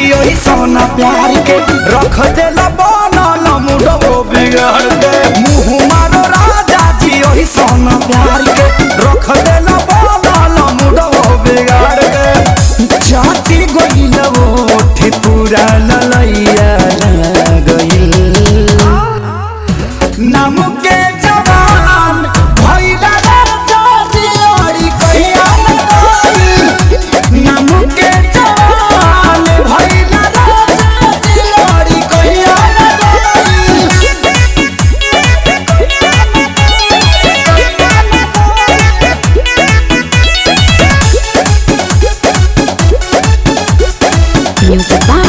प्यार के रख देला बनल मुडो बिगड़ के मुँह मारो राजा जी ओही सोना प्यार के रख देला बनल मुडो बिगड़ के जाति गइल ओठे पूरा ललैया गइल नाम के जवान भइला राजा जी ओरी कहिया गइल नाम के जवान भइला Music by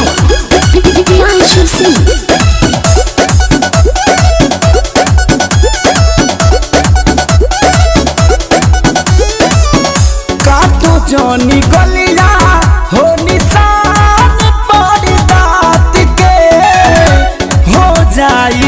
Priyanshu Singh. काटो जोनी गलिया हो निशान पड़ी दात के हो जाई